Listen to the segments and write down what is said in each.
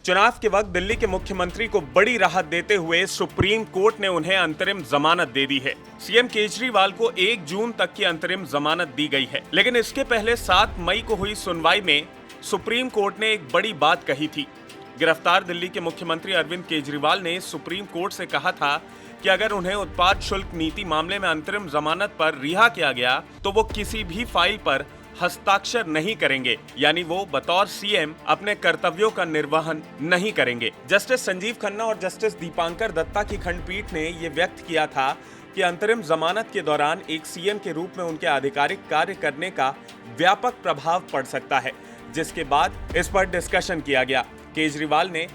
चुनाव के वक्त दिल्ली के मुख्यमंत्री को बड़ी राहत देते हुए सुप्रीम कोर्ट ने उन्हें अंतरिम जमानत दे दी है। सीएम केजरीवाल को 1 जून तक की अंतरिम जमानत दी गई है, लेकिन इसके पहले 7 मई को हुई सुनवाई में सुप्रीम कोर्ट ने एक बड़ी बात कही थी। गिरफ्तार दिल्ली के मुख्यमंत्री अरविंद केजरीवाल ने सुप्रीम कोर्ट से कहा था कि अगर उन्हें उत्पाद शुल्क नीति मामले में अंतरिम जमानत पर रिहा किया गया तो वो किसी भी फाइल पर हस्ताक्षर नहीं करेंगे, यानी वो बतौर सीएम अपने कर्तव्यों का निर्वहन नहीं करेंगे। जस्टिस संजीव खन्ना और जस्टिस दीपांकर दत्ता की खंडपीठ ने ये व्यक्त किया था कि अंतरिम जमानत के दौरान एक सीएम के रूप में उनके आधिकारिक कार्य करने का व्यापक प्रभाव पड़ सकता है, जिसके बाद इस पर डिस्कशन किया गया। केजरीवाल ने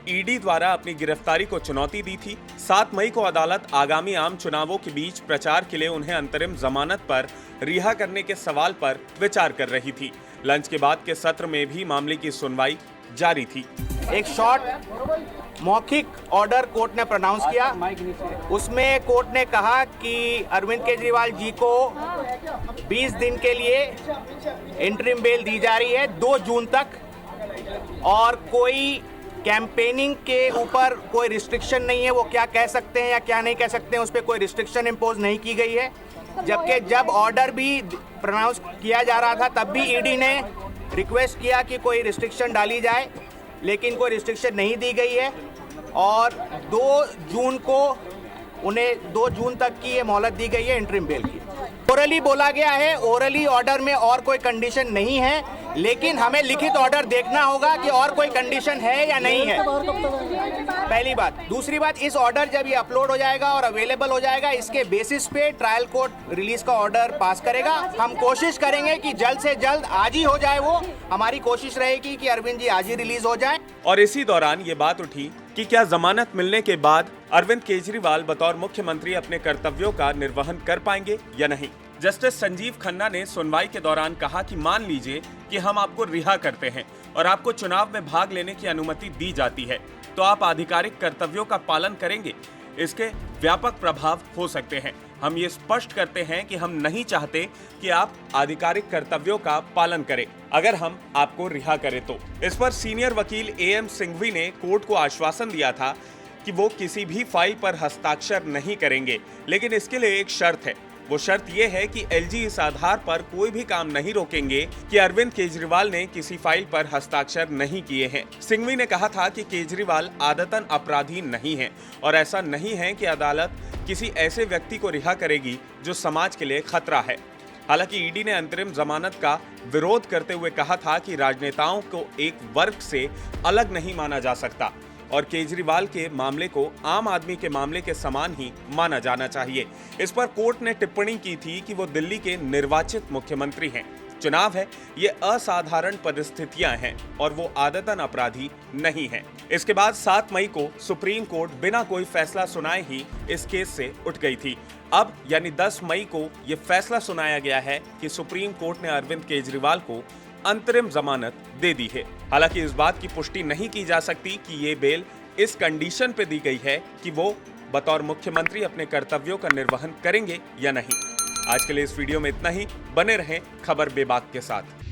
ईडी द्वारा अपनी गिरफ्तारी को चुनौती दी थी। 7 मई को अदालत आगामी आम चुनावों के बीच प्रचार के लिए उन्हें अंतरिम जमानत पर रिहा करने के सवाल पर विचार कर रही थी। लंच के बाद के सत्र में भी मामले की सुनवाई जारी थी। एक शॉर्ट मौखिक ऑर्डर कोर्ट ने प्रोनाउंस किया। उसमें कोर्ट ने कहा कि अरविंद केजरीवाल जी को 20 दिन के लिए इंटरिम बेल दी जा रही है 2 जून तक, और कोई कैंपेनिंग के ऊपर कोई रिस्ट्रिक्शन नहीं है। वो क्या कह सकते हैं या क्या नहीं कह सकते हैं, उस पर कोई रिस्ट्रिक्शन इम्पोज नहीं की गई है। जबकि जब ऑर्डर भी प्रोनाउंस किया जा रहा था तब भी ईडी ने रिक्वेस्ट किया कि कोई रिस्ट्रिक्शन डाली जाए, लेकिन कोई रिस्ट्रिक्शन नहीं दी गई है। और 2 जून को उन्हें 2 जून तक की ये मोहलत दी गई है इंटरिम बेल की। ओरली बोला गया है, ओरली ऑर्डर में और कोई कंडीशन नहीं है, लेकिन हमें लिखित ऑर्डर देखना होगा कि और कोई कंडीशन है या नहीं है, पहली बात। दूसरी बात, इस ऑर्डर जब ये अपलोड हो जाएगा और अवेलेबल हो जाएगा, इसके बेसिस पे ट्रायल कोर्ट रिलीज का ऑर्डर पास करेगा। हम कोशिश करेंगे कि जल्द से जल्द आज ही हो जाए। वो हमारी कोशिश रहेगी कि अरविंद जी आज ही रिलीज हो जाए। और इसी दौरान ये बात उठी कि क्या जमानत मिलने के बाद अरविंद केजरीवाल बतौर मुख्यमंत्री अपने कर्तव्यों का निर्वहन कर पाएंगे या नहीं। जस्टिस संजीव खन्ना ने सुनवाई के दौरान कहा कि मान लीजिए कि हम आपको रिहा करते हैं और आपको चुनाव में भाग लेने की अनुमति दी जाती है, तो आप आधिकारिक कर्तव्यों का पालन करेंगे। इसके व्यापक प्रभाव हो सकते हैं। हम ये स्पष्ट करते हैं कि हम नहीं चाहते कि आप आधिकारिक कर्तव्यों का पालन करें अगर हम आपको रिहा करें तो। इस पर सीनियर वकील AM सिंघवी ने कोर्ट को आश्वासन दिया था कि वो किसी भी फाइल पर हस्ताक्षर नहीं करेंगे, लेकिन इसके लिए एक शर्त है। वो शर्त ये है कि LG इस आधार पर कोई भी काम नहीं रोकेंगे कि अरविंद केजरीवाल ने किसी फाइल पर हस्ताक्षर नहीं किए हैं। सिंघवी ने कहा था कि केजरीवाल आदतन अपराधी नहीं हैं और ऐसा नहीं है कि अदालत किसी ऐसे व्यक्ति को रिहा करेगी जो समाज के लिए खतरा है। हालांकि ईडी ने अंतरिम जमानत का विरोध करते हुए कहा था कि राजनेताओं को एक वर्ग से अलग नहीं माना जा सकता और केजरीवाल के मामले को आम आदमी के मामले के समान ही माना जाना चाहिए। इस पर कोर्ट ने टिप्पणी की थी कि वो दिल्ली के निर्वाचित मुख्यमंत्री हैं। चुनाव है, ये असाधारण परिस्थितियां हैं और वो आदतन अपराधी नहीं हैं। इसके बाद 7 मई को सुप्रीम कोर्ट बिना कोई फैसला सुनाए ही इस केस से उठ गई थी। अब यानी 10 मई को ये फैसला सुनाया गया है कि सुप्रीम कोर्ट ने अरविंद केजरीवाल को अंतरिम जमानत दे दी है। हालांकि इस बात की पुष्टि नहीं की जा सकती कि ये बेल इस कंडीशन पे दी गई है कि वो बतौर मुख्यमंत्री अपने कर्तव्यों का निर्वहन करेंगे या नहीं। आज के लिए इस वीडियो में इतना ही। बने रहें खबर बेबाक के साथ।